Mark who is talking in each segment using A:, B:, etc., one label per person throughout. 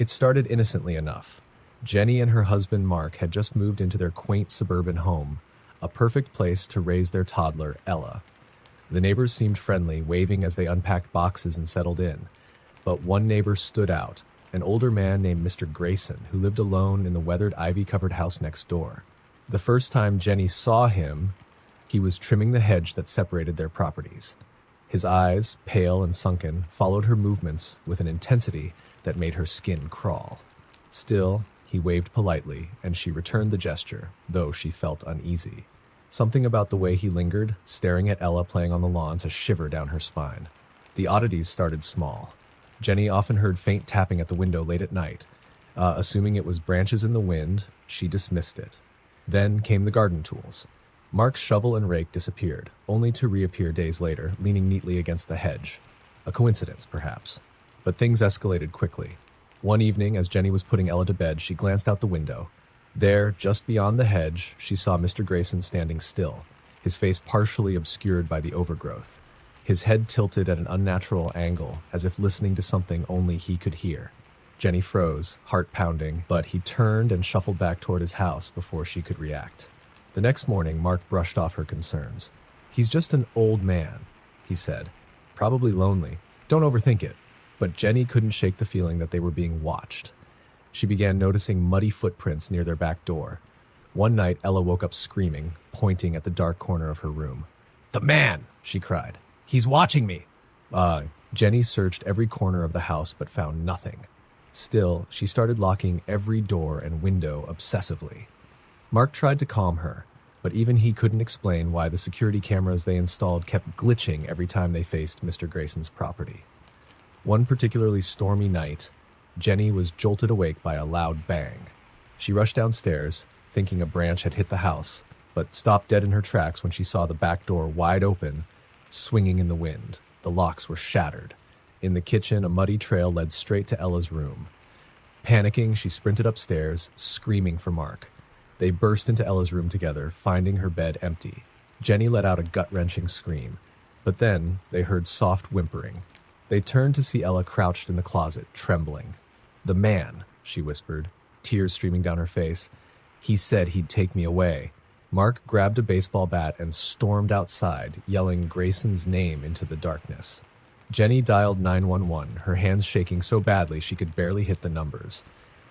A: It started innocently enough. Jenny and her husband Mark had just moved into their quaint suburban home, a perfect place to raise their toddler, Ella. The neighbors seemed friendly, waving as they unpacked boxes and settled in. But one neighbor stood out, an older man named Mr. Grayson, who lived alone in the weathered ivy-covered house next door. The first time Jenny saw him, he was trimming the hedge that separated their properties. His eyes, pale and sunken, followed her movements with an intensity that made her skin crawl. Still, he waved politely, and she returned the gesture, though she felt uneasy. Something about the way he lingered, staring at Ella playing on the lawn, sent a shiver down her spine. The oddities started small. Jenny often heard faint tapping at the window late at night. Assuming it was branches in the wind, she dismissed it. Then came the garden tools. Mark's shovel and rake disappeared, only to reappear days later, leaning neatly against the hedge. A coincidence, perhaps. But things escalated quickly. One evening, as Jenny was putting Ella to bed, she glanced out the window. There, just beyond the hedge, she saw Mr. Grayson standing still, his face partially obscured by the overgrowth. His head tilted at an unnatural angle, as if listening to something only he could hear. Jenny froze, heart pounding, but he turned and shuffled back toward his house before she could react. The next morning, Mark brushed off her concerns. "He's just an old man," he said. "Probably lonely. Don't overthink it." But Jenny couldn't shake the feeling that they were being watched. She began noticing muddy footprints near their back door. One night, Ella woke up screaming, pointing at the dark corner of her room. "The man!" she cried. "He's watching me!" Jenny searched every corner of the house but found nothing. Still, she started locking every door and window obsessively. Mark tried to calm her, but even he couldn't explain why the security cameras they installed kept glitching every time they faced Mr. Grayson's property. One particularly stormy night, Jenny was jolted awake by a loud bang. She rushed downstairs, thinking a branch had hit the house, but stopped dead in her tracks when she saw the back door wide open, swinging in the wind. The locks were shattered. In the kitchen, a muddy trail led straight to Ella's room. Panicking, she sprinted upstairs, screaming for Mark. They burst into Ella's room together, finding her bed empty. Jenny let out a gut-wrenching scream, but then they heard soft whimpering. They turned to see Ella crouched in the closet, trembling. "The man," she whispered, tears streaming down her face. "He said he'd take me away." Mark grabbed a baseball bat and stormed outside, yelling Grayson's name into the darkness. Jenny dialed 911, her hands shaking so badly she could barely hit the numbers.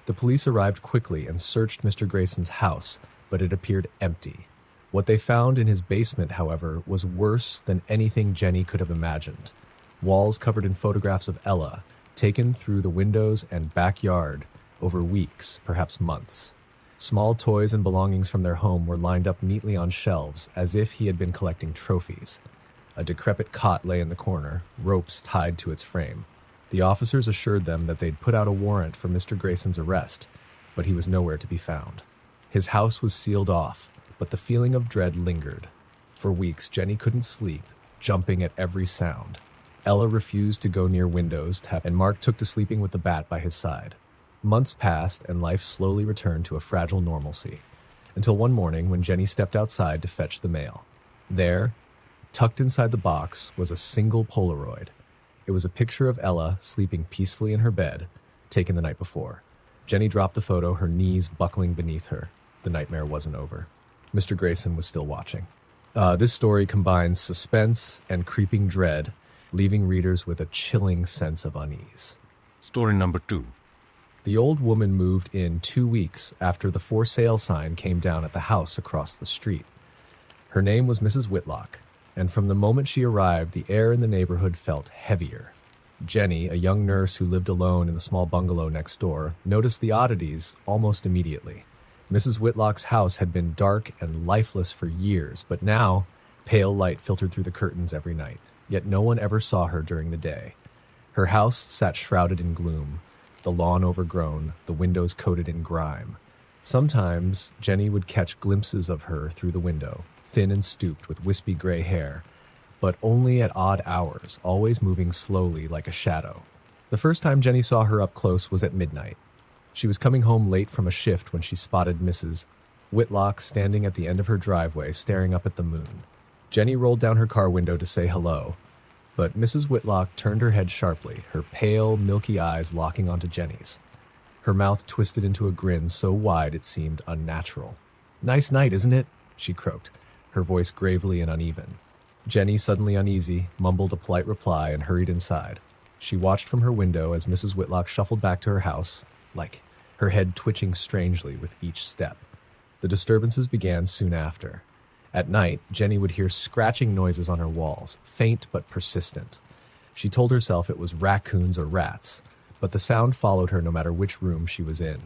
A: The police arrived quickly and searched Mr. Grayson's house, but it appeared empty. What they found in his basement, however, was worse than anything Jenny could have imagined. Walls covered in photographs of Ella, taken through the windows and backyard over weeks, perhaps months. Small toys and belongings from their home were lined up neatly on shelves, as if he had been collecting trophies. A decrepit cot lay in the corner, ropes tied to its frame. The officers assured them that they'd put out a warrant for Mr. Grayson's arrest, but he was nowhere to be found. His house was sealed off, but the feeling of dread lingered. For weeks, Jenny couldn't sleep, jumping at every sound. Ella refused to go near windows, and Mark took to sleeping with the bat by his side. Months passed, and life slowly returned to a fragile normalcy, until one morning when Jenny stepped outside to fetch the mail. There, tucked inside the box, was a single Polaroid. It was a picture of Ella sleeping peacefully in her bed, taken the night before. Jenny dropped the photo, her knees buckling beneath her. The nightmare wasn't over. Mr. Grayson was still watching. This story combines suspense and creeping dread, leaving readers with a chilling sense of unease.
B: Story number 2.
A: The old woman moved in 2 weeks after the for sale sign came down at the house across the street. Her name was Mrs. Whitlock, and from the moment she arrived, the air in the neighborhood felt heavier. Jenny, a young nurse who lived alone in the small bungalow next door, noticed the oddities almost immediately. Mrs. Whitlock's house had been dark and lifeless for years, but now pale light filtered through the curtains every night. Yet no one ever saw her during the day. Her house sat shrouded in gloom, the lawn overgrown, the windows coated in grime. Sometimes Jenny would catch glimpses of her through the window, thin and stooped with wispy gray hair, but only at odd hours, always moving slowly like a shadow. The first time Jenny saw her up close was at midnight. She was coming home late from a shift when she spotted Mrs. Whitlock standing at the end of her driveway, staring up at the moon. Jenny rolled down her car window to say hello, but Mrs. Whitlock turned her head sharply, her pale, milky eyes locking onto Jenny's. Her mouth twisted into a grin so wide it seemed unnatural. "Nice night, isn't it?" she croaked, her voice gravely and uneven. Jenny, suddenly uneasy, mumbled a polite reply and hurried inside. She watched from her window as Mrs. Whitlock shuffled back to her house, her head twitching strangely with each step. The disturbances began soon after. At night, Jenny would hear scratching noises on her walls, faint but persistent. She told herself it was raccoons or rats, but the sound followed her no matter which room she was in.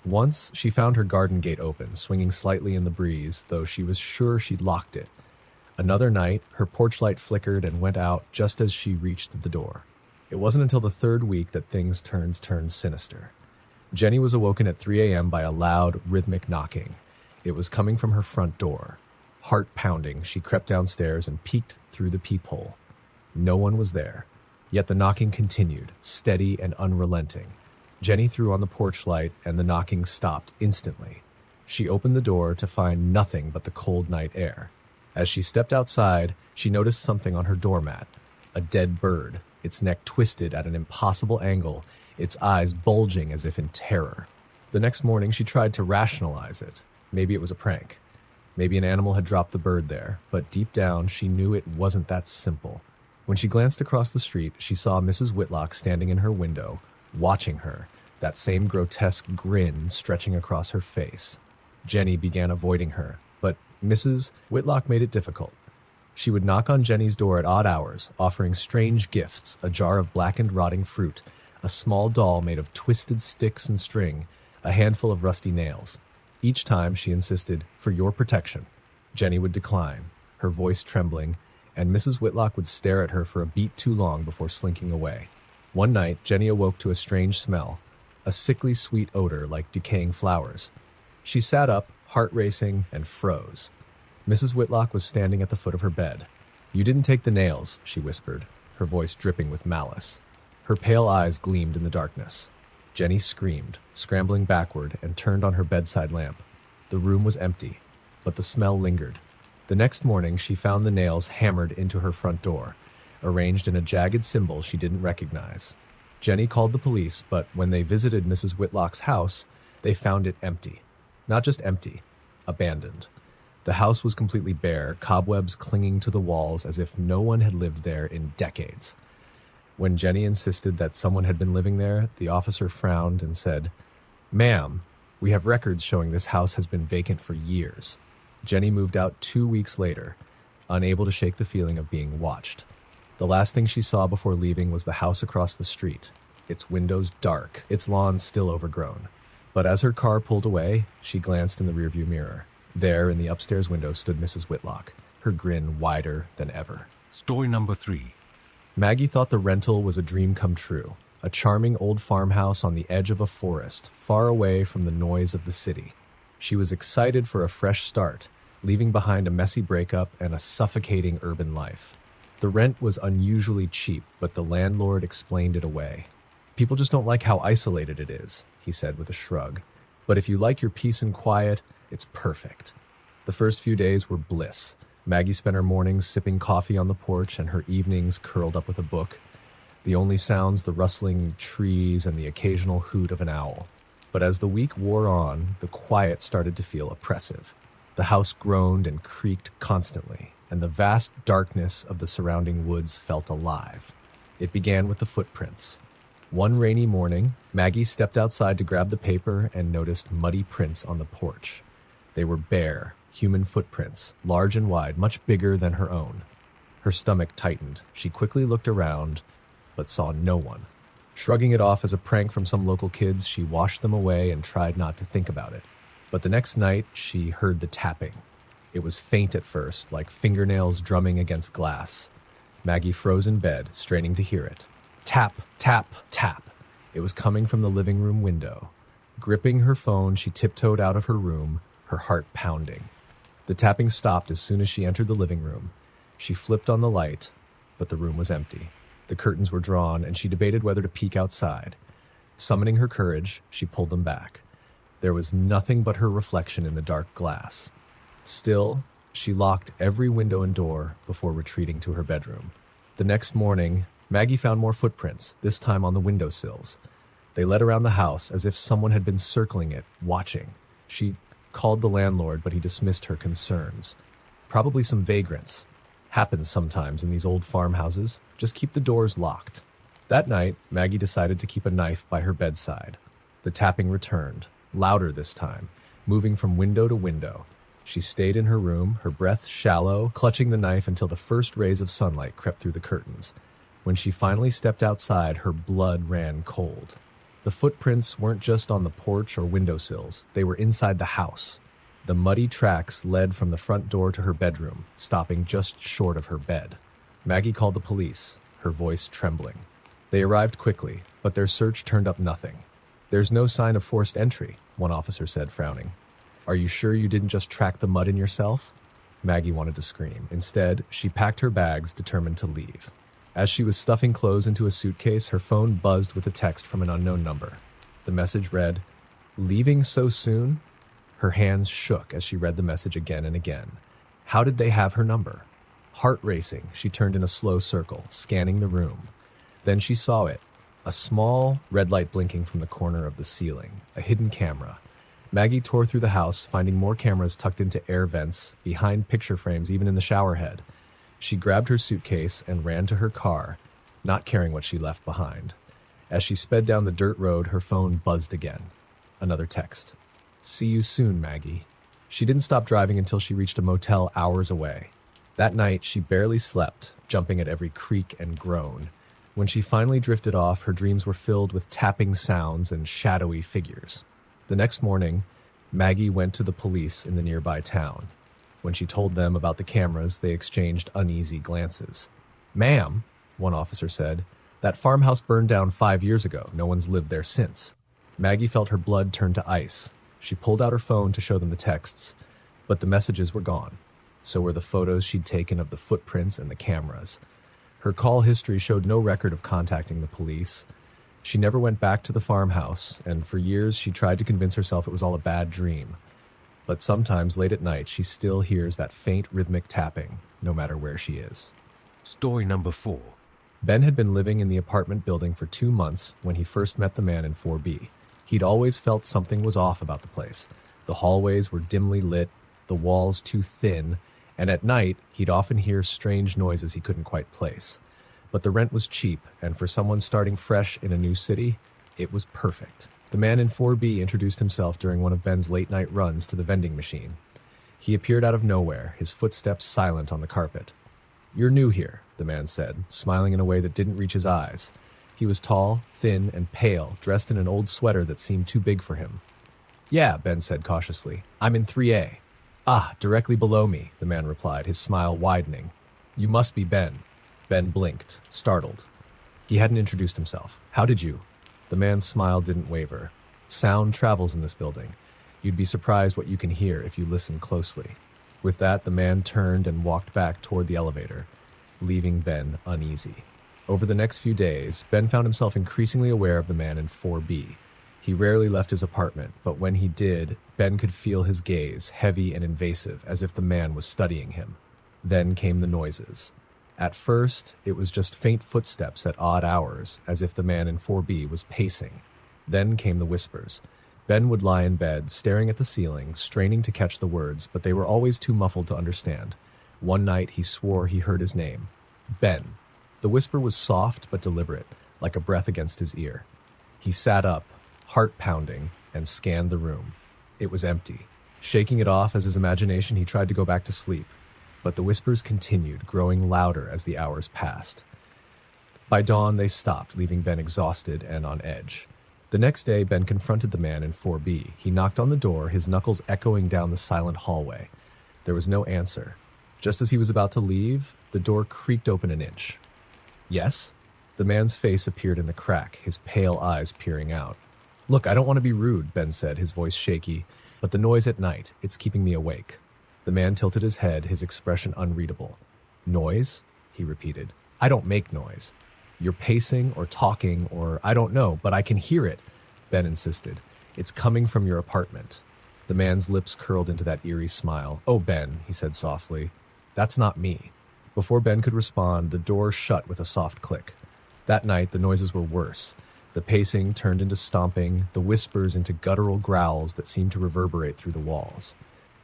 A: Once, she found her garden gate open, swinging slightly in the breeze, though she was sure she'd locked it. Another night, her porch light flickered and went out just as she reached the door. It wasn't until the third week that things turned sinister. Jenny was awoken at 3 a.m. by a loud, rhythmic knocking. It was coming from her front door. Heart pounding, she crept downstairs and peeked through the peephole. No one was there, yet the knocking continued, steady and unrelenting. Jenny threw on the porch light, and the knocking stopped instantly. She opened the door to find nothing but the cold night air. As she stepped outside, she noticed something on her doormat. A dead bird, its neck twisted at an impossible angle, its eyes bulging as if in terror. The next morning, she tried to rationalize it. Maybe it was a prank. Maybe an animal had dropped the bird there, but deep down, she knew it wasn't that simple. When she glanced across the street, she saw Mrs. Whitlock standing in her window, watching her, that same grotesque grin stretching across her face. Jenny began avoiding her, but Mrs. Whitlock made it difficult. She would knock on Jenny's door at odd hours, offering strange gifts, a jar of blackened rotting fruit, a small doll made of twisted sticks and string, a handful of rusty nails. Each time she insisted, "For your protection." Jenny would decline, her voice trembling, and Mrs. Whitlock would stare at her for a beat too long before slinking away. One night, Jenny awoke to a strange smell, a sickly sweet odor like decaying flowers. She sat up, heart racing, and froze. Mrs. Whitlock was standing at the foot of her bed. "You didn't take the nails," she whispered, her voice dripping with malice. Her pale eyes gleamed in the darkness. Jenny screamed, scrambling backward, and turned on her bedside lamp. The room was empty, but the smell lingered. The next morning, she found the nails hammered into her front door, arranged in a jagged symbol she didn't recognize. Jenny called the police, but when they visited Mrs. Whitlock's house, they found it empty. Not just empty, abandoned. The house was completely bare, cobwebs clinging to the walls as if no one had lived there in decades. When Jenny insisted that someone had been living there, the officer frowned and said, "Ma'am, we have records showing this house has been vacant for years." Jenny moved out 2 weeks later, unable to shake the feeling of being watched. The last thing she saw before leaving was the house across the street, its windows dark, its lawn still overgrown. But as her car pulled away, she glanced in the rearview mirror. There, in the upstairs window, stood Mrs. Whitlock, her grin wider than ever.
B: Story number 3.
A: Maggie thought the rental was a dream come true, a charming old farmhouse on the edge of a forest, far away from the noise of the city. She was excited for a fresh start, leaving behind a messy breakup and a suffocating urban life. The rent was unusually cheap, but the landlord explained it away. "People just don't like how isolated it is," he said with a shrug. "But if you like your peace and quiet, it's perfect." The first few days were bliss. Maggie spent her mornings sipping coffee on the porch and her evenings curled up with a book. The only sounds, the rustling trees and the occasional hoot of an owl. But as the week wore on, the quiet started to feel oppressive. The house groaned and creaked constantly, and the vast darkness of the surrounding woods felt alive. It began with the footprints. One rainy morning, Maggie stepped outside to grab the paper and noticed muddy prints on the porch. They were bare, human footprints, large and wide, much bigger than her own. Her stomach tightened. She quickly looked around, but saw no one. Shrugging it off as a prank from some local kids, she washed them away and tried not to think about it. But the next night, she heard the tapping. It was faint at first, like fingernails drumming against glass. Maggie froze in bed, straining to hear it. Tap, tap, tap. It was coming from the living room window. Gripping her phone, she tiptoed out of her room, her heart pounding. The tapping stopped as soon as she entered the living room. She flipped on the light, but the room was empty. The curtains were drawn, and she debated whether to peek outside. Summoning her courage, she pulled them back. There was nothing but her reflection in the dark glass. Still, she locked every window and door before retreating to her bedroom. The next morning, Maggie found more footprints, this time on the windowsills. They led around the house as if someone had been circling it, watching. She called the landlord, but he dismissed her concerns. Probably some vagrants. Happens sometimes in these old farmhouses. Just keep the doors locked. That night, Maggie decided to keep a knife by her bedside. The tapping returned, louder this time, moving from window to window. She stayed in her room, her breath shallow, clutching the knife until the first rays of sunlight crept through the curtains. When she finally stepped outside, her blood ran cold. The footprints weren't just on the porch or windowsills, they were inside the house. The muddy tracks led from the front door to her bedroom, stopping just short of her bed. Maggie called the police, her voice trembling. They arrived quickly, but their search turned up nothing. "There's no sign of forced entry," one officer said, frowning. "Are you sure you didn't just track the mud in yourself?" Maggie wanted to scream. Instead, she packed her bags, determined to leave. As she was stuffing clothes into a suitcase, her phone buzzed with a text from an unknown number. The message read, "Leaving so soon?" Her hands shook as she read the message again and again. How did they have her number? Heart racing, she turned in a slow circle, scanning the room. Then she saw it, a small red light blinking from the corner of the ceiling, a hidden camera. Maggie tore through the house, finding more cameras tucked into air vents, behind picture frames, even in the shower head. She grabbed her suitcase and ran to her car, not caring what she left behind. As she sped down the dirt road, her phone buzzed again. Another text. "See you soon, Maggie." She didn't stop driving until she reached a motel hours away. That night, she barely slept, jumping at every creak and groan. When she finally drifted off, her dreams were filled with tapping sounds and shadowy figures. The next morning, Maggie went to the police in the nearby town. When she told them about the cameras, they exchanged uneasy glances. "Ma'am," one officer said, "that farmhouse burned down 5 years ago. No one's lived there since." Maggie felt her blood turn to ice. She pulled out her phone to show them the texts, but the messages were gone. So were the photos she'd taken of the footprints and the cameras. Her call history showed no record of contacting the police. She never went back to the farmhouse, and for years she tried to convince herself it was all a bad dream. But sometimes late at night, she still hears that faint rhythmic tapping, no matter where she is.
B: Story number 4.
A: Ben had been living in the apartment building for 2 months when he first met the man in 4B. He'd always felt something was off about the place. The hallways were dimly lit, the walls too thin, and at night, he'd often hear strange noises he couldn't quite place. But the rent was cheap, and for someone starting fresh in a new city, it was perfect. The man in 4B introduced himself during one of Ben's late-night runs to the vending machine. He appeared out of nowhere, his footsteps silent on the carpet. "You're new here," the man said, smiling in a way that didn't reach his eyes. He was tall, thin, and pale, dressed in an old sweater that seemed too big for him. "Yeah," Ben said cautiously. "I'm in 3A. "Ah, directly below me," the man replied, his smile widening. "You must be Ben." Ben blinked, startled. He hadn't introduced himself. "How did you?" The man's smile didn't waver. "Sound travels in this building. You'd be surprised what you can hear if you listen closely." With that, the man turned and walked back toward the elevator, leaving Ben uneasy. Over the next few days, Ben found himself increasingly aware of the man in 4B. He rarely left his apartment, but when he did, Ben could feel his gaze, heavy and invasive, as if the man was studying him. Then came the noises. At first, it was just faint footsteps at odd hours, as if the man in 4B was pacing. Then came the whispers. Ben would lie in bed, staring at the ceiling, straining to catch the words, but they were always too muffled to understand. One night, he swore he heard his name. Ben. The whisper was soft but deliberate, like a breath against his ear. He sat up, heart pounding, and scanned the room. It was empty. Shaking it off as his imagination, he tried to go back to sleep. But the whispers continued, growing louder as the hours passed. By dawn, they stopped, leaving Ben exhausted and on edge. The next day, Ben confronted the man in 4B. He knocked on the door, his knuckles echoing down the silent hallway. There was no answer. Just as he was about to leave, the door creaked open an inch. "Yes?" The man's face appeared in the crack, his pale eyes peering out. "Look, I don't want to be rude," Ben said, his voice shaky, "but the noise at night, it's keeping me awake." The man tilted his head, his expression unreadable. "Noise?" he repeated. "I don't make noise. You're pacing or talking or I don't know, but I can hear it," Ben insisted. "It's coming from your apartment." The man's lips curled into that eerie smile. "Oh, Ben," he said softly, "that's not me." Before Ben could respond, the door shut with a soft click. That night, the noises were worse. The pacing turned into stomping, the whispers into guttural growls that seemed to reverberate through the walls.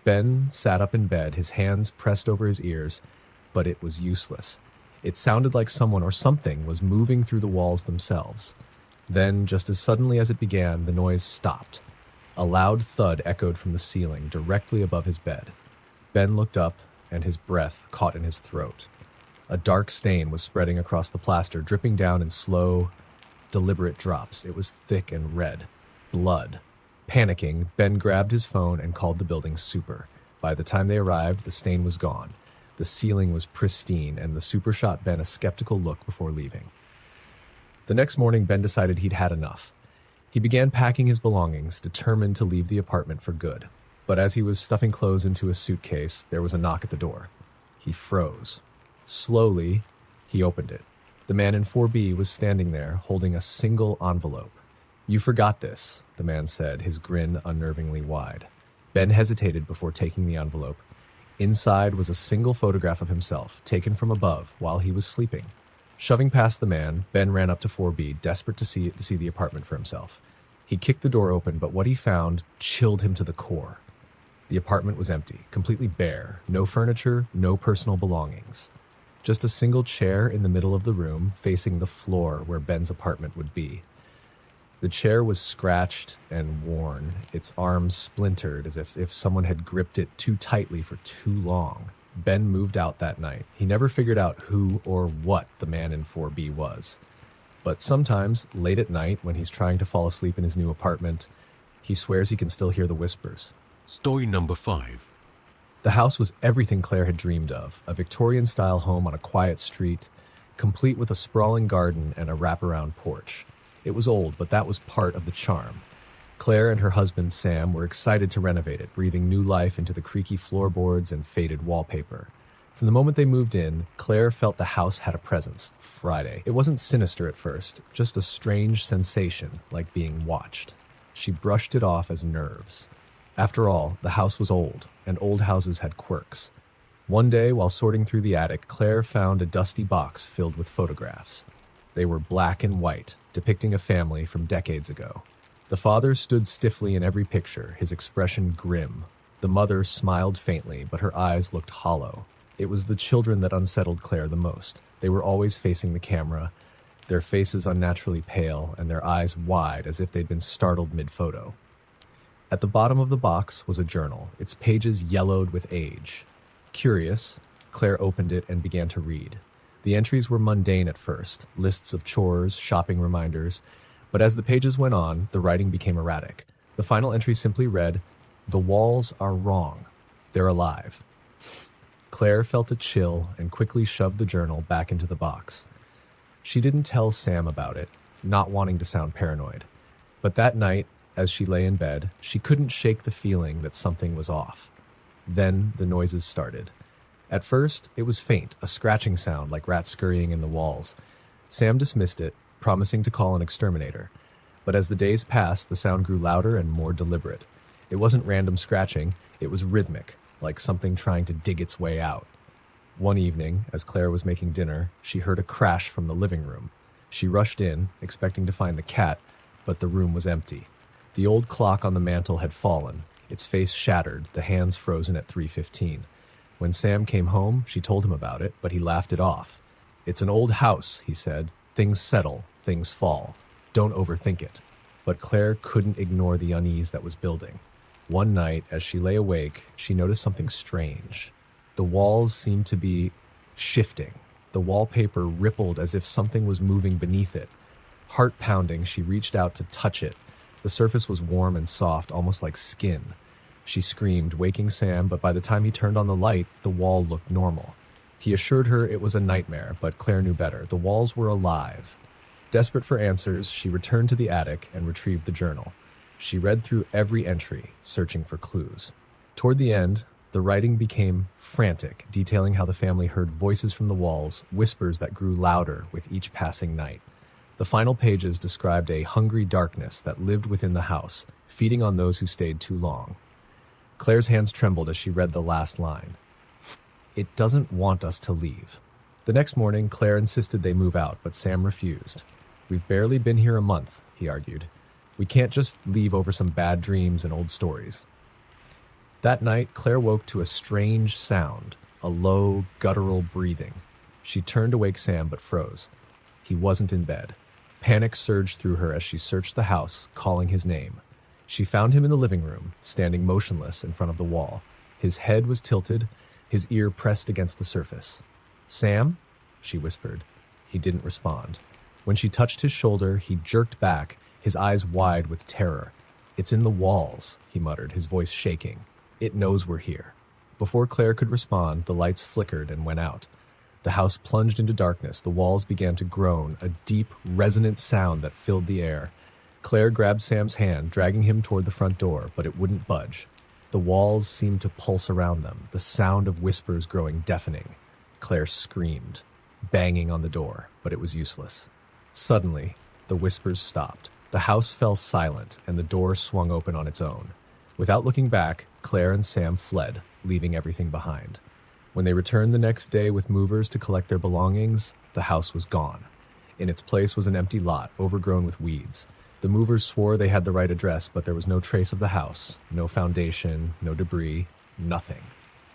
A: Ben sat up in bed, his hands pressed over his ears, but it was useless. It sounded like someone or something was moving through the walls themselves. Then, just as suddenly as it began, the noise stopped. A loud thud echoed from the ceiling, directly above his bed. Ben looked up, and his breath caught in his throat. A dark stain was spreading across the plaster, dripping down in slow, deliberate drops. It was thick and red. Blood. Panicking, Ben grabbed his phone and called the building's super. By the time they arrived, the stain was gone. The ceiling was pristine, and the super shot Ben a skeptical look before leaving. The next morning, Ben decided he'd had enough. He began packing his belongings, determined to leave the apartment for good. But as he was stuffing clothes into a suitcase, there was a knock at the door. He froze. Slowly, he opened it. The man in 4B was standing there, holding a single envelope. "You forgot this," the man said, his grin unnervingly wide. Ben hesitated before taking the envelope. Inside was a single photograph of himself, taken from above while he was sleeping. Shoving past the man, Ben ran up to 4B, desperate to see the apartment for himself. He kicked the door open, but what he found chilled him to the core. The apartment was empty, completely bare, no furniture, no personal belongings. Just a single chair in the middle of the room, facing the floor where Ben's apartment would be. The chair was scratched and worn, its arms splintered as if someone had gripped it too tightly for too long. Ben moved out that night. He never figured out who or what the man in 4B was. But sometimes, late at night, when he's trying to fall asleep in his new apartment, he swears he can still hear the whispers.
B: Story number 5.
A: The house was everything Claire had dreamed of, a Victorian-style home on a quiet street, complete with a sprawling garden and a wraparound porch. It was old, but that was part of the charm. Claire and her husband, Sam, were excited to renovate it, breathing new life into the creaky floorboards and faded wallpaper. From the moment they moved in, Claire felt the house had a presence. Friday. It wasn't sinister at first, just a strange sensation, like being watched. She brushed it off as nerves. After all, the house was old, and old houses had quirks. One day, while sorting through the attic, Claire found a dusty box filled with photographs. They were black and white, depicting a family from decades ago. The father stood stiffly in every picture, his expression grim. The mother smiled faintly, but her eyes looked hollow. It was the children that unsettled Claire the most. They were always facing the camera, their faces unnaturally pale, and their eyes wide as if they'd been startled mid-photo. At the bottom of the box was a journal, its pages yellowed with age. Curious, Claire opened it and began to read. The entries were mundane at first, lists of chores, shopping reminders, but as the pages went on, the writing became erratic. The final entry simply read, "The walls are wrong. They're alive." Claire felt a chill and quickly shoved the journal back into the box. She didn't tell Sam about it, not wanting to sound paranoid. But that night, as she lay in bed, she couldn't shake the feeling that something was off. Then the noises started. At first, it was faint, a scratching sound like rats scurrying in the walls. Sam dismissed it, promising to call an exterminator. But as the days passed, the sound grew louder and more deliberate. It wasn't random scratching, it was rhythmic, like something trying to dig its way out. One evening, as Claire was making dinner, she heard a crash from the living room. She rushed in, expecting to find the cat, but the room was empty. The old clock on the mantel had fallen, its face shattered, the hands frozen at 3:15. When Sam came home, she told him about it, but he laughed it off. "It's an old house," he said. "Things settle, things fall. Don't overthink it." But Claire couldn't ignore the unease that was building. One night, as she lay awake, she noticed something strange. The walls seemed to be shifting. The wallpaper rippled as if something was moving beneath it. Heart pounding, she reached out to touch it. The surface was warm and soft, almost like skin. She screamed, waking Sam, but by the time he turned on the light, the wall looked normal. He assured her it was a nightmare, but Claire knew better. The walls were alive. Desperate for answers, she returned to the attic and retrieved the journal. She read through every entry, searching for clues. Toward the end, the writing became frantic, detailing how the family heard voices from the walls, whispers that grew louder with each passing night. The final pages described a hungry darkness that lived within the house, feeding on those who stayed too long. Claire's hands trembled as she read the last line. "It doesn't want us to leave." The next morning, Claire insisted they move out, but Sam refused. We've barely been here a month, he argued. We can't just leave over some bad dreams and old stories. That night, Claire woke to a strange sound, a low, guttural breathing. She turned to wake Sam but froze. He wasn't in bed. Panic surged through her as she searched the house, calling his name. She found him in the living room, standing motionless in front of the wall. His head was tilted, his ear pressed against the surface. "Sam?" she whispered. He didn't respond. When she touched his shoulder, he jerked back, his eyes wide with terror. "It's in the walls," he muttered, his voice shaking. "It knows we're here." Before Claire could respond, the lights flickered and went out. The house plunged into darkness. The walls began to groan, a deep, resonant sound that filled the air. Claire grabbed Sam's hand, dragging him toward the front door, but it wouldn't budge. The walls seemed to pulse around them, the sound of whispers growing deafening. Claire screamed, banging on the door, but it was useless. Suddenly, the whispers stopped. The house fell silent, and the door swung open on its own. Without looking back, Claire and Sam fled, leaving everything behind. When they returned the next day with movers to collect their belongings, the house was gone. In its place was an empty lot, overgrown with weeds. The movers swore they had the right address, but there was no trace of the house, no foundation, no debris, nothing.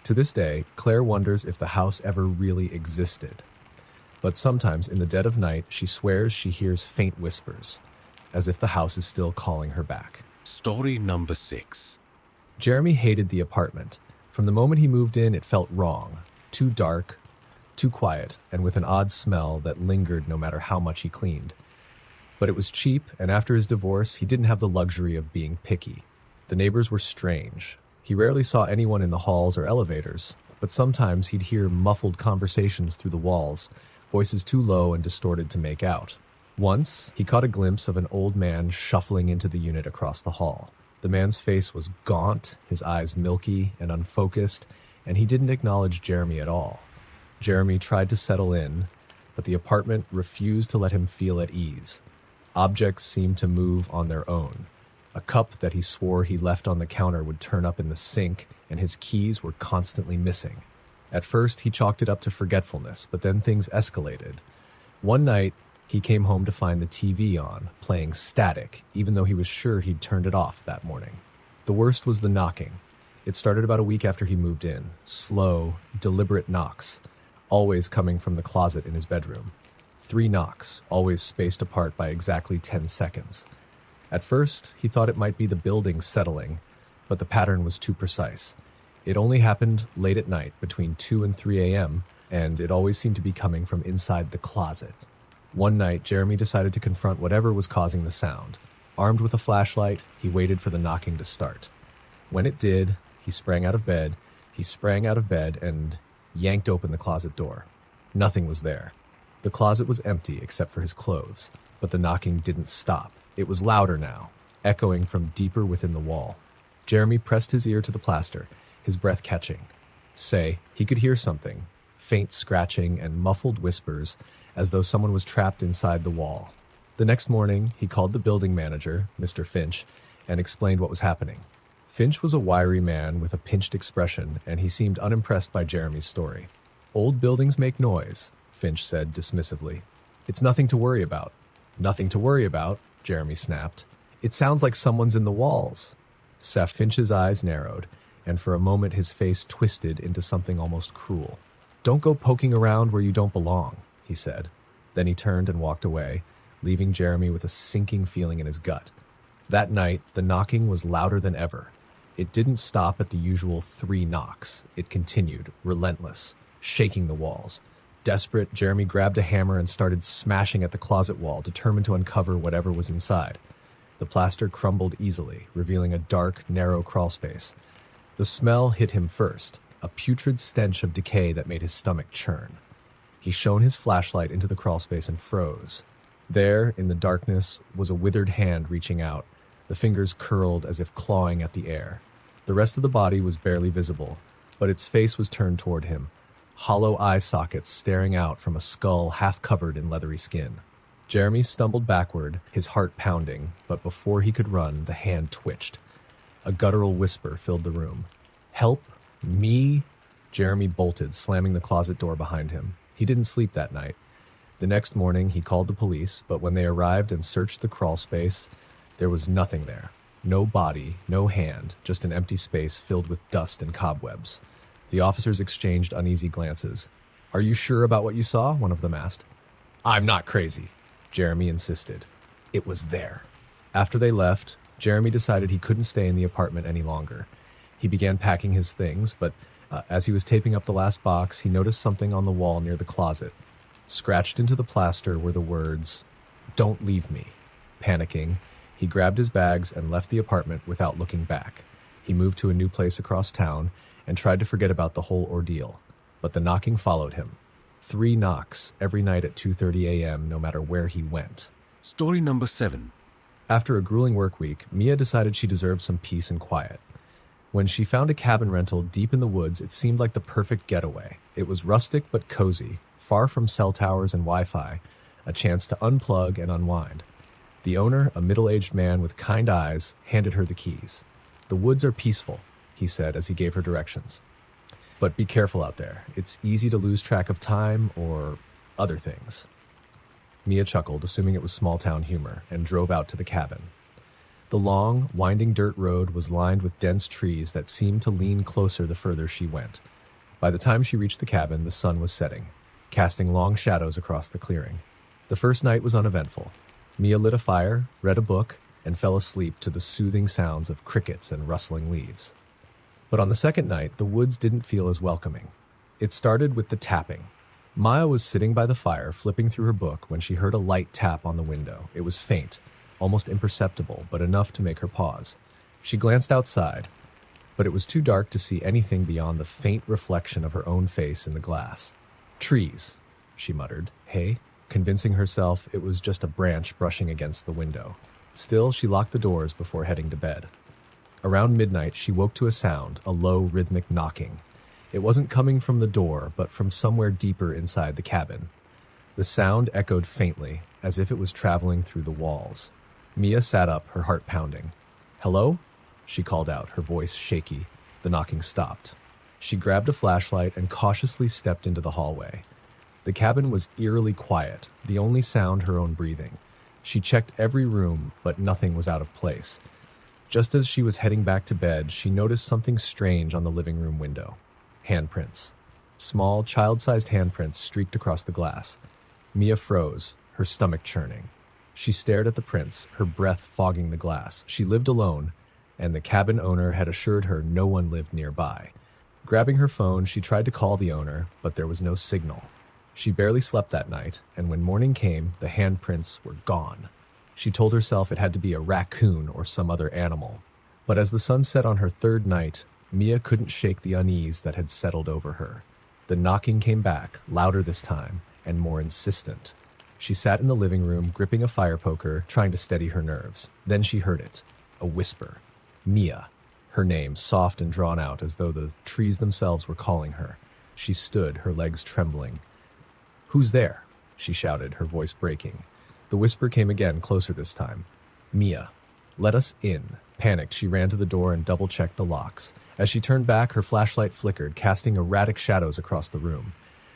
A: To this day, Claire wonders if the house ever really existed. But sometimes, in the dead of night, she swears she hears faint whispers, as if the house is still calling her back.
B: Story number 6.
A: Jeremy hated the apartment. From the moment he moved in, it felt wrong. Too dark, too quiet, and with an odd smell that lingered no matter how much he cleaned. But it was cheap, and after his divorce, he didn't have the luxury of being picky. The neighbors were strange. He rarely saw anyone in the halls or elevators, but sometimes he'd hear muffled conversations through the walls, voices too low and distorted to make out. Once, he caught a glimpse of an old man shuffling into the unit across the hall. The man's face was gaunt, his eyes milky and unfocused, and he didn't acknowledge Jeremy at all. Jeremy tried to settle in, but the apartment refused to let him feel at ease. Objects seemed to move on their own. A cup that he swore he left on the counter would turn up in the sink, and his keys were constantly missing. At first, he chalked it up to forgetfulness, but then things escalated. One night, he came home to find the TV on, playing static, even though he was sure he'd turned it off that morning. The worst was the knocking. It started about a week after he moved in. Slow, deliberate knocks, always coming from the closet in his bedroom. 3 knocks, always spaced apart by exactly 10 seconds. At first, he thought it might be the building settling, but the pattern was too precise. It only happened late at night, between 2 and 3 a.m., and it always seemed to be coming from inside the closet. One night, Jeremy decided to confront whatever was causing the sound. Armed with a flashlight, he waited for the knocking to start. When it did, he sprang out of bed and yanked open the closet door. Nothing was there. The closet was empty except for his clothes, but the knocking didn't stop. It was louder now, echoing from deeper within the wall. Jeremy pressed his ear to the plaster, his breath catching. He could hear something, faint scratching and muffled whispers, as though someone was trapped inside the wall. The next morning, he called the building manager, Mr. Finch, and explained what was happening. Finch was a wiry man with a pinched expression, and he seemed unimpressed by Jeremy's story. "Old buildings make noise," Finch said dismissively. "It's nothing to worry about." "Nothing to worry about," Jeremy snapped. "It sounds like someone's in the walls." Finch's eyes narrowed, and for a moment his face twisted into something almost cruel. "Don't go poking around where you don't belong," he said. Then he turned and walked away, leaving Jeremy with a sinking feeling in his gut. That night, the knocking was louder than ever. It didn't stop at the usual 3 knocks. It continued, relentless, shaking the walls. Desperate, Jeremy grabbed a hammer and started smashing at the closet wall, determined to uncover whatever was inside. The plaster crumbled easily, revealing a dark, narrow crawlspace. The smell hit him first, a putrid stench of decay that made his stomach churn. He shone his flashlight into the crawlspace and froze. There, in the darkness, was a withered hand reaching out, the fingers curled as if clawing at the air. The rest of the body was barely visible, but its face was turned toward him, hollow eye sockets staring out from a skull half covered in leathery skin. Jeremy stumbled backward, his heart pounding, but before he could run, the hand twitched. A guttural whisper filled the room. "Help? Me?" Jeremy bolted, slamming the closet door behind him. He didn't sleep that night. The next morning, he called the police, but when they arrived and searched the crawl space, there was nothing there. No body, no hand, just an empty space filled with dust and cobwebs. The officers exchanged uneasy glances. "Are you sure about what you saw?" one of them asked. "I'm not crazy," Jeremy insisted. "It was there." After they left, Jeremy decided he couldn't stay in the apartment any longer. He began packing his things, but as he was taping up the last box, he noticed something on the wall near the closet. Scratched into the plaster were the words, "Don't leave me." Panicking, he grabbed his bags and left the apartment without looking back. He moved to a new place across town and tried to forget about the whole ordeal. But the knocking followed him. 3 knocks every night at 2:30 a.m., no matter where he went.
B: Story number 7.
A: After a grueling work week, Mia decided she deserved some peace and quiet. When she found a cabin rental deep in the woods, it seemed like the perfect getaway. It was rustic but cozy, far from cell towers and Wi-Fi, a chance to unplug and unwind. The owner, a middle-aged man with kind eyes, handed her the keys. "The woods are peaceful," he said as he gave her directions. "But be careful out there. It's easy to lose track of time or other things." Mia chuckled, assuming it was small-town humor, and drove out to the cabin. The long, winding dirt road was lined with dense trees that seemed to lean closer the further she went. By the time she reached the cabin, the sun was setting, casting long shadows across the clearing. The first night was uneventful. Mia lit a fire, read a book, and fell asleep to the soothing sounds of crickets and rustling leaves. But on the second night, the woods didn't feel as welcoming. It started with the tapping. Maya was sitting by the fire, flipping through her book, when she heard a light tap on the window. It was faint, almost imperceptible, but enough to make her pause. She glanced outside, but it was too dark to see anything beyond the faint reflection of her own face in the glass. "Trees," she muttered. "Hey?" Convincing herself it was just a branch brushing against the window. Still, she locked the doors before heading to bed. Around midnight, she woke to a sound, a low, rhythmic knocking. It wasn't coming from the door, but from somewhere deeper inside the cabin. The sound echoed faintly, as if it was traveling through the walls. Mia sat up, her heart pounding. "Hello?" she called out, her voice shaky. The knocking stopped. She grabbed a flashlight and cautiously stepped into the hallway. The cabin was eerily quiet, the only sound her own breathing. She checked every room, but nothing was out of place. Just as she was heading back to bed, she noticed something strange on the living room window. Handprints. Small, child-sized handprints streaked across the glass. Mia froze, her stomach churning. She stared at the prints, her breath fogging the glass. She lived alone, and the cabin owner had assured her no one lived nearby. Grabbing her phone, she tried to call the owner, but there was no signal. She barely slept that night, and when morning came, the handprints were gone. She told herself it had to be a raccoon or some other animal. But as the sun set on her third night, Mia couldn't shake the unease that had settled over her. The knocking came back, louder this time, and more insistent. She sat in the living room, gripping a fire poker, trying to steady her nerves. Then she heard it. A whisper. Mia. Her name, soft and drawn out, as though the trees themselves were calling her. She stood, her legs trembling. "Who's there?" she shouted, her voice breaking. The whisper came again, closer this time. "Mia. Let us in." Panicked, she ran to the door and double-checked the locks. As she turned back, her flashlight flickered, casting erratic shadows across the room.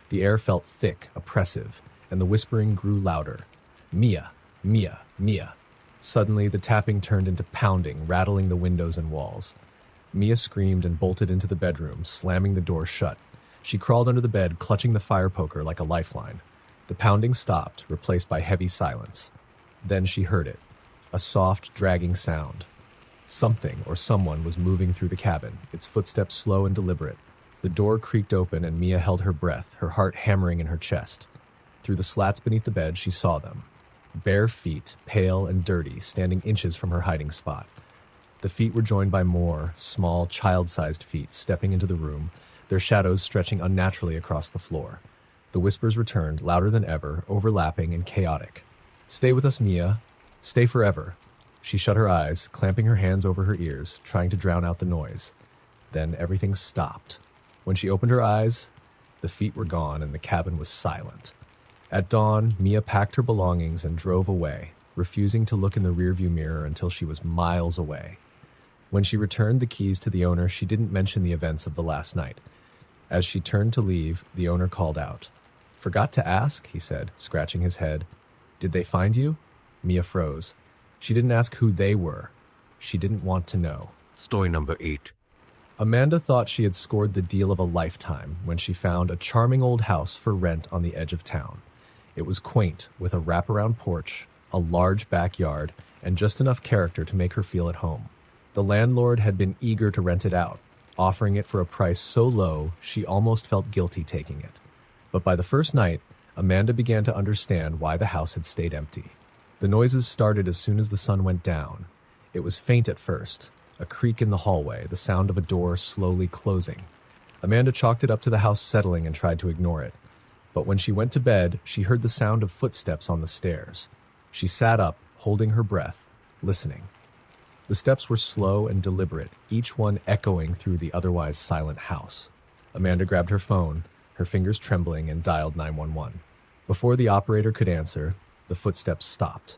A: The air felt thick, oppressive, and the whispering grew louder. "Mia, Mia, Mia." Suddenly, the tapping turned into pounding, rattling the windows and walls. Mia screamed and bolted into the bedroom, slamming the door shut. She crawled under the bed, clutching the fire poker like a lifeline. The pounding stopped, replaced by heavy silence. Then she heard it. A soft, dragging sound. Something or someone was moving through the cabin, its footsteps slow and deliberate. The door creaked open and Mia held her breath, her heart hammering in her chest. Through the slats beneath the bed, she saw them. Bare feet, pale and dirty, standing inches from her hiding spot. The feet were joined by more, small, child-sized feet stepping into the room, their shadows stretching unnaturally across the floor. The whispers returned, louder than ever, overlapping and chaotic. "Stay with us, Mia. Stay forever." She shut her eyes, clamping her hands over her ears, trying to drown out the noise. Then everything stopped. When she opened her eyes, the feet were gone and the cabin was silent. At dawn, Mia packed her belongings and drove away, refusing to look in the rearview mirror until she was miles away. When she returned the keys to the owner, she didn't mention the events of the last night. As she turned to leave, the owner called out, Forgot to ask, he said, scratching his head. Did they find you? Mia froze. She didn't ask who they were. She didn't want to know.
B: Story number 8.
A: Amanda thought she had scored the deal of a lifetime when she found a charming old house for rent on the edge of town. It was quaint, with a wraparound porch, a large backyard, and just enough character to make her feel at home. The landlord had been eager to rent it out, offering it for a price so low she almost felt guilty taking it. But by the first night, Amanda began to understand why the house had stayed empty. The noises started as soon as the sun went down. It was faint at first, a creak in the hallway, the sound of a door slowly closing. Amanda chalked it up to the house settling and tried to ignore it. But when she went to bed, she heard the sound of footsteps on the stairs. She sat up, holding her breath, listening. The steps were slow and deliberate, each one echoing through the otherwise silent house. Amanda grabbed her phone, her fingers trembling, and dialed 911. Before the operator could answer, the footsteps stopped.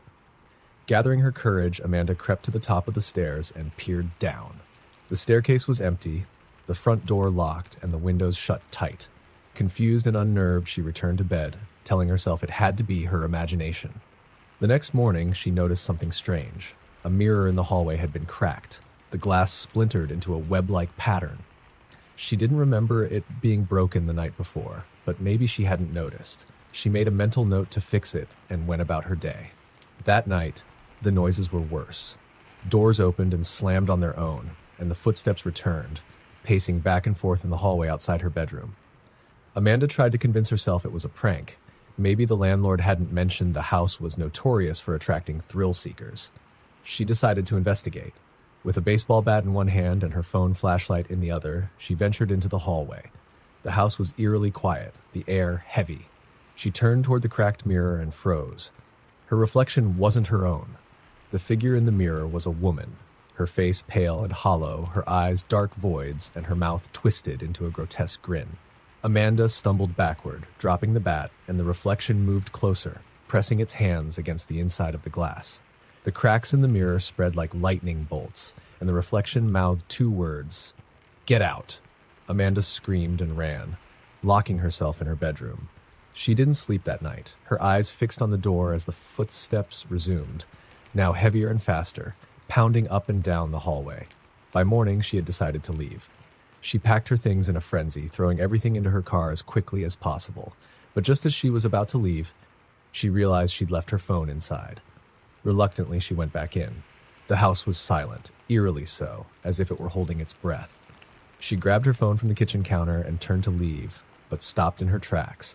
A: Gathering her courage, Amanda crept to the top of the stairs and peered down. The staircase was empty, the front door locked, and the windows shut tight. Confused and unnerved, she returned to bed, telling herself it had to be her imagination. The next morning, she noticed something strange. A mirror in the hallway had been cracked. The glass splintered into a web-like pattern. She didn't remember it being broken the night before, but maybe she hadn't noticed. She made a mental note to fix it and went about her day. That night, the noises were worse. Doors opened and slammed on their own, and the footsteps returned, pacing back and forth in the hallway outside her bedroom. Amanda tried to convince herself it was a prank. Maybe the landlord hadn't mentioned the house was notorious for attracting thrill seekers. She decided to investigate. With a baseball bat in one hand and her phone flashlight in the other, she ventured into the hallway. The house was eerily quiet, the air heavy. She turned toward the cracked mirror and froze. Her reflection wasn't her own. The figure in the mirror was a woman, her face pale and hollow, her eyes dark voids, and her mouth twisted into a grotesque grin. Amanda stumbled backward, dropping the bat, and the reflection moved closer, pressing its hands against the inside of the glass. The cracks in the mirror spread like lightning bolts, and the reflection mouthed two words, "Get out!" Amanda screamed and ran, locking herself in her bedroom. She didn't sleep that night, her eyes fixed on the door as the footsteps resumed, now heavier and faster, pounding up and down the hallway. By morning, she had decided to leave. She packed her things in a frenzy, throwing everything into her car as quickly as possible. But just as she was about to leave, she realized she'd left her phone inside. Reluctantly, she went back in. The house was silent, eerily so, as if it were holding its breath. She grabbed her phone from the kitchen counter and turned to leave, but stopped in her tracks.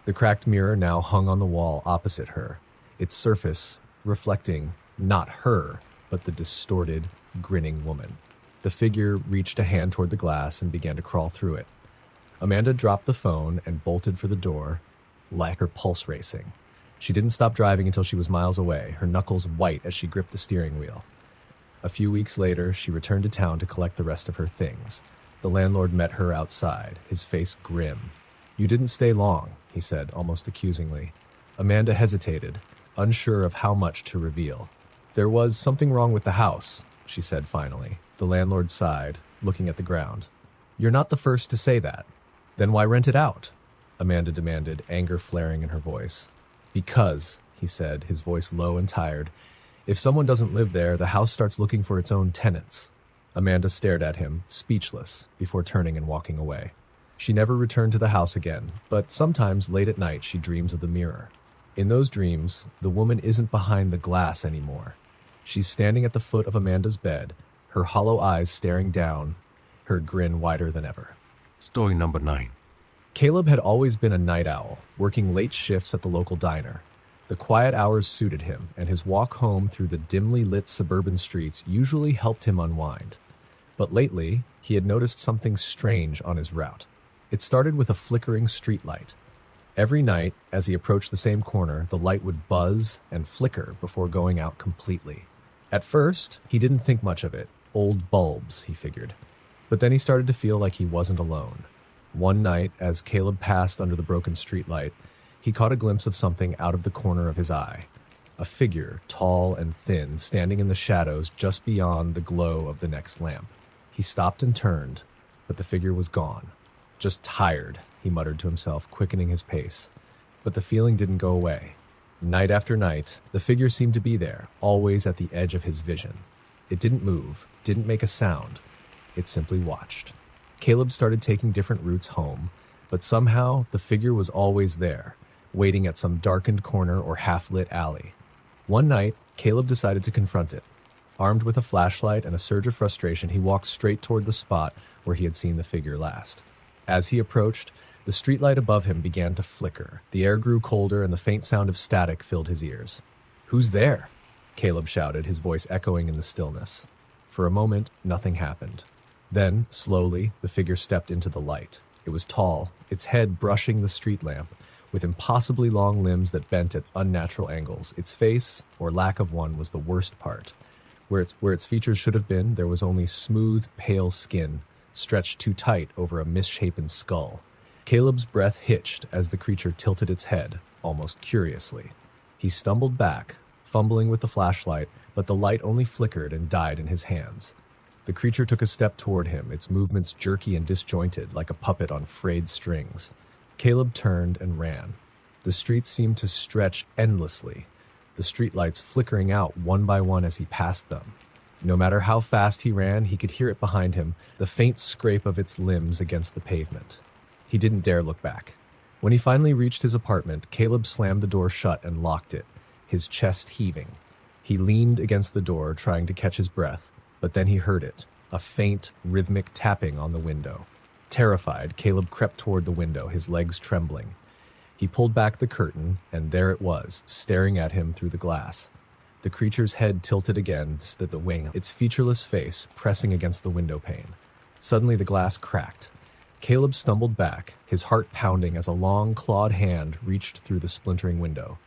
A: The cracked mirror now hung on the wall opposite her, its surface reflecting not her, but the distorted, grinning woman. The figure reached a hand toward the glass and began to crawl through it. Amanda dropped the phone and bolted for the door, like her pulse racing. She didn't stop driving until she was miles away, her knuckles white as she gripped the steering wheel. A few weeks later, she returned to town to collect the rest of her things. The landlord met her outside, his face grim. "You didn't stay long," he said, almost accusingly. Amanda hesitated, unsure of how much to reveal. "There was something wrong with the house," she said finally. The landlord sighed, looking at the ground. "You're not the first to say that." "Then why rent it out?" Amanda demanded, anger flaring in her voice. "Because," he said, his voice low and tired, "if someone doesn't live there, the house starts looking for its own tenants." Amanda stared at him, speechless, before turning and walking away. She never returned to the house again, but sometimes late at night she dreams of the mirror. In those dreams, the woman isn't behind the glass anymore. She's standing at the foot of Amanda's bed, her hollow eyes staring down, her grin wider than ever.
B: Story number 9.
A: Caleb had always been a night owl, working late shifts at the local diner. The quiet hours suited him, and his walk home through the dimly lit suburban streets usually helped him unwind. But lately, he had noticed something strange on his route. It started with a flickering streetlight. Every night, as he approached the same corner, the light would buzz and flicker before going out completely. At first, he didn't think much of it. Old bulbs, he figured. But then he started to feel like he wasn't alone. One night, as Caleb passed under the broken streetlight, he caught a glimpse of something out of the corner of his eye. A figure, tall and thin, standing in the shadows just beyond the glow of the next lamp. He stopped and turned, but the figure was gone. Just tired, he he muttered to himself, quickening his pace. But the feeling didn't go away. Night after night, the figure seemed to be there, always at the edge of his vision. It didn't move, didn't make a sound. It simply watched. Caleb started taking different routes home, but somehow the figure was always there, waiting at some darkened corner or half-lit alley. One night, Caleb decided to confront it. Armed with a flashlight and a surge of frustration, he walked straight toward the spot where he had seen the figure last. As he approached, the streetlight above him began to flicker. The air grew colder and the faint sound of static filled his ears. "Who's there?" Caleb shouted, his voice echoing in the stillness. For a moment, nothing happened. Then, slowly, the figure stepped into the light. It was tall, its head brushing the street lamp, with impossibly long limbs that bent at unnatural angles. Its face, or lack of one, was the worst part. Where its features should have been, there was only smooth, pale skin, stretched too tight over a misshapen skull. Caleb's breath hitched as the creature tilted its head, almost curiously. He stumbled back, fumbling with the flashlight, but the light only flickered and died in his hands. The creature took a step toward him, its movements jerky and disjointed, like a puppet on frayed strings. Caleb turned and ran. The streets seemed to stretch endlessly, the streetlights flickering out one by one as he passed them. No matter how fast he ran, he could hear it behind him, the faint scrape of its limbs against the pavement. He didn't dare look back. When he finally reached his apartment, Caleb slammed the door shut and locked it, his chest heaving. He leaned against the door, trying to catch his breath, but then he heard it, a faint, rhythmic tapping on the window. Terrified, Caleb crept toward the window, his legs trembling. He pulled back the curtain, and there it was, staring at him through the glass. The creature's head tilted against the wing, its featureless face pressing against the window pane. Suddenly the glass cracked. Caleb stumbled back, his heart pounding as a long, clawed hand reached through the splintering window.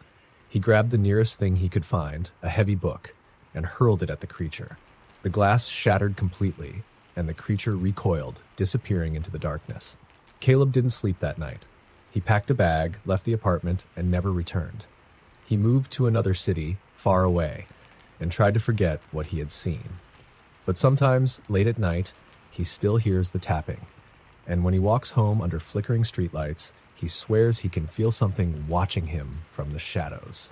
A: He grabbed the nearest thing he could find, a heavy book, and hurled it at the creature. The glass shattered completely, and the creature recoiled, disappearing into the darkness. Caleb didn't sleep that night. He packed a bag, left the apartment, and never returned. He moved to another city, far away, and tried to forget what he had seen. But sometimes, late at night, he still hears the tapping, and when he walks home under flickering streetlights, he swears he can feel something watching him from the shadows.